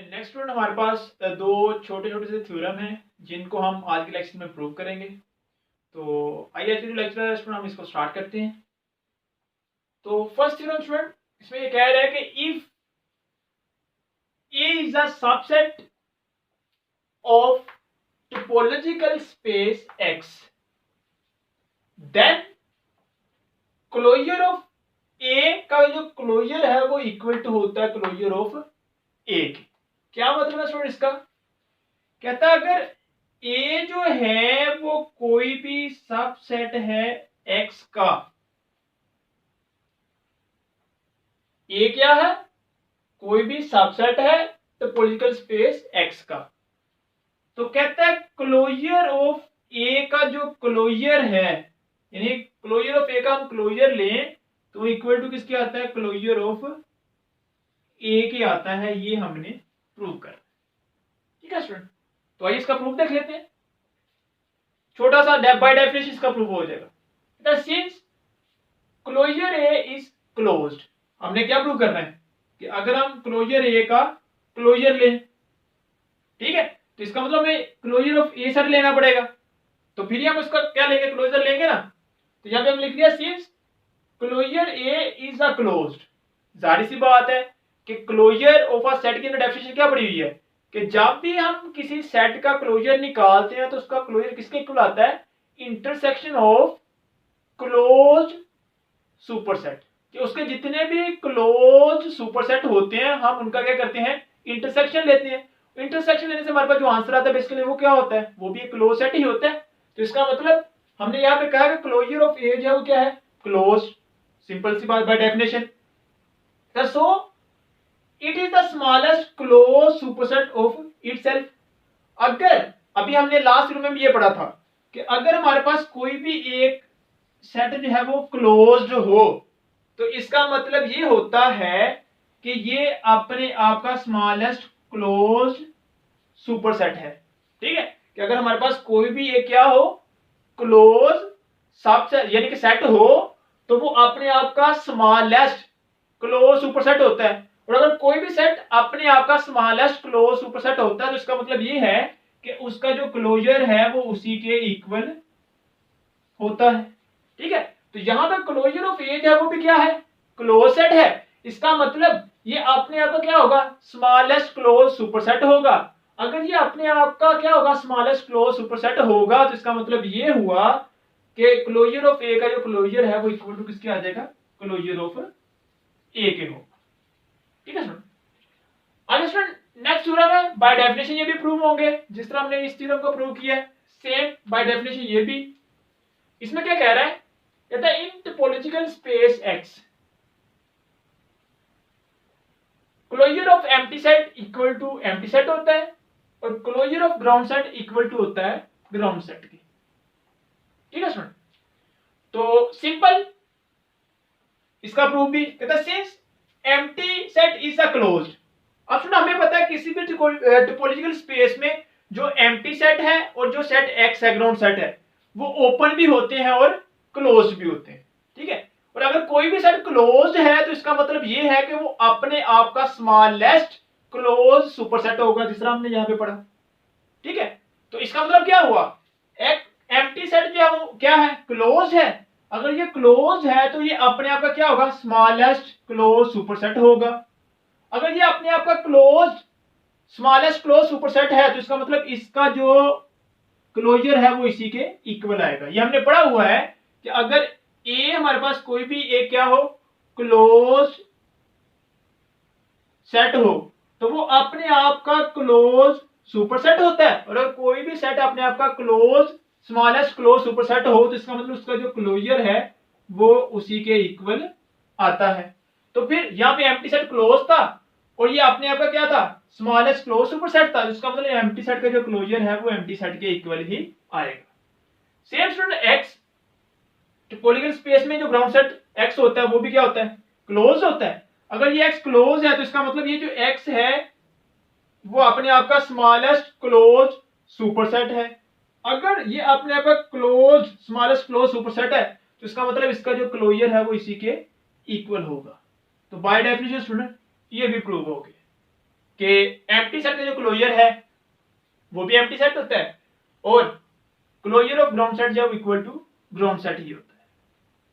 Next student हमारे पास दो छोटे छोटे से थ्योरम हैं जिनको हम आज के लेक्चर में प्रूव करेंगे। तो आइए आज के जो लेक्चर है स्टूडेंट हम इसको स्टार्ट करते हैं। तो फर्स्ट थ्योरम स्टूडेंट इसमें ये कह रहा है कि if A is a subset of topological space X then closure of A का जो क्लोजर है वो इक्वल टू होता है क्लोजर ऑफ ए के। क्या मतलब है स्टूडेंट इसका? कहता है अगर ए जो है वो कोई भी सबसेट है एक्स का, ए क्या है? कोई भी सबसेट है टोपोलॉजिकल स्पेस एक्स का, तो कहता है क्लोजर ऑफ ए का जो क्लोजर है, यानी क्लोजर ऑफ ए का हम क्लोजर लें तो इक्वल टू किसके आता है? क्लोजर ऑफ ए के आता है। ये हमने प्रूव कर, ठीक है स्टूडेंट। तो आइए इसका प्रूफ देख लेते हैं। छोटा सा बाय डेफिनेशन इसका प्रूफ हो जाएगा। Since closure A is closed, हमने क्या प्रूव करना है कि अगर हम क्लोजर ए का क्लोजर लें, ठीक है, तो इसका मतलब हमें क्लोजर ऑफ ए सेट लेना पड़ेगा। तो फिर हम उसका क्या लेंगे? क्लोजर लेंगे ना। तो यहां पे हम लिख दिया since closure A is a closed. जाहिर सी बात है कि क्लोजर ऑफ अ सेट की डेफिनेशन क्या पड़ी हुई है कि जब भी हम किसी सेट का क्लोजर निकालते हैं तो उसका क्लोजर किसके इक्वल आता है? Intersection of closed superset. कि उसके जितने भी क्लोज सुपरसेट होते हैं हम उनका क्या करते हैं? इंटरसेक्शन लेते हैं। इंटरसेक्शन लेने से हमारे पास जो आंसर आता है बेसिकली वो क्या होता है? वो भी एक क्लोज सेट ही होता है। तो इसका मतलब हमने यहाँ पे कहा कि क्लोजर ऑफ ए जो है वो क्या है? क्लोज। सिंपल सी बात by definition. So it is the smallest close superset of itself. अगर अभी हमने लास्ट रूम में भी ये पढ़ा था कि अगर हमारे पास कोई भी एक सेट जो है वो क्लोज्ड हो तो इसका मतलब ये होता है कि ये अपने आप का स्मॉलेस्ट क्लोज सुपरसेट है। ठीक है, कि अगर हमारे पास कोई भी एक क्या हो? क्लोज सबसेट यानी कि सेट हो तो वो अपने आप का स्मॉलेस्ट क्लोज सुपरसेट होता है। और अगर कोई भी सेट अपने आप का स्मॉलेस्ट क्लोज सुपरसेट होता है तो इसका मतलब ये है कि उसका जो क्लोजर है वो उसी के इक्वल होता है। ठीक है, तो यहां पर क्लोजर ऑफ ए है वो भी क्या है? क्लोज सेट है। इसका मतलब ये अपने आप का क्या होगा? स्मॉलेस्ट क्लोज सुपरसेट होगा। अगर ये अपने आप का क्या होगा? स्मॉलेस्ट क्लोज सुपरसेट होगा तो इसका मतलब ये हुआ कि क्लोजर ऑफ ए का जो क्लोजर है वो इक्वल टू किसके आ जाएगा? क्लोजर ऑफ ए के होगा। ठीक है सर। आगे स्टूडेंट नेक्स्ट थ्योरम है, बाय डेफिनेशन ये भी प्रूव होंगे जिस तरह हमने इस थ्योरम को प्रूव किया है, सेम बाय डेफिनेशन ये भी। इसमें क्या कह रहा है? कहता है in topological space X closure of empty set equal to empty set होता है और closure of ground set equal to होता है ग्राउंड सेट की। ठीक है स्टूडेंट, तो सिंपल इसका प्रूफ भी। कहता है since empty set is a closed. अब सुनो, हमें पता है किसी भी टोपोलॉजिकल स्पेस में जो एम्प्टी सेट है और जो सेट एक्स है ग्राउंड सेट है वो ओपन भी होते हैं और क्लोज्ड भी होते हैं। ठीक है, और अगर कोई भी सेट क्लोज्ड है तो इसका मतलब ये है कि वो अपने आप का स्मॉलेस्ट क्लोज सुपरसेट होगा जिस तरह हमने यहां पे पढ़ा। ठीक है, तो इसका मतलब क्या हुआ? एक एम्प्टी सेट जो है वो क्या है? क्लोज है। अगर ये क्लोज है तो ये अपने आप का क्या होगा? स्मॉलेस्ट क्लोज सुपरसेट होगा। अगर ये अपने आप का क्लोज स्मॉलेस्ट क्लोज सुपरसेट है तो इसका मतलब इसका जो क्लोजर है वो इसी के इक्वल आएगा। ये हमने पढ़ा हुआ है कि अगर ए हमारे पास कोई भी एक क्या हो? क्लोज सेट हो तो वो अपने आप का क्लोज सुपरसेट होता है। और अगर कोई भी सेट अपने आप का क्लोज स्मॉलेस्ट क्लोज सुपरसेट हो तो इसका मतलब उसका जो क्लोजर है वो उसी के इक्वल आता है। तो फिर यहाँ पे एम्प्टी सेट क्लोज था और ये अपने आप का क्या था? स्मॉलेस्ट क्लोज सुपरसेट था, जिसका मतलब एम्प्टी सेट का जो क्लोजर है वो एम्प्टी सेट के इक्वल ही आएगा। Same student x topological space में जो ग्राउंड सेट एक्स होता है वो भी क्या होता है? क्लोज होता है। अगर ये एक्स क्लोज है तो इसका मतलब ये जो एक्स है वो अपने आप का स्मॉलेस्ट क्लोज सुपरसेट है। अगर ये अपने आप का क्लोज स्मॉलेस्ट क्लोज सुपरसेट है तो इसका मतलब इसका जो क्लोजर है वो इसी के इक्वल होगा। तो बाय डेफिनेशन स्टूडेंट ये भी प्रूव हो गया। कि एम्प्टी सेट का जो क्लोजर है वो भी एम्प्टी सेट होता है और क्लोजर ऑफ ग्राउंड सेट जब इक्वल टू ग्राउंड सेट ही होता है।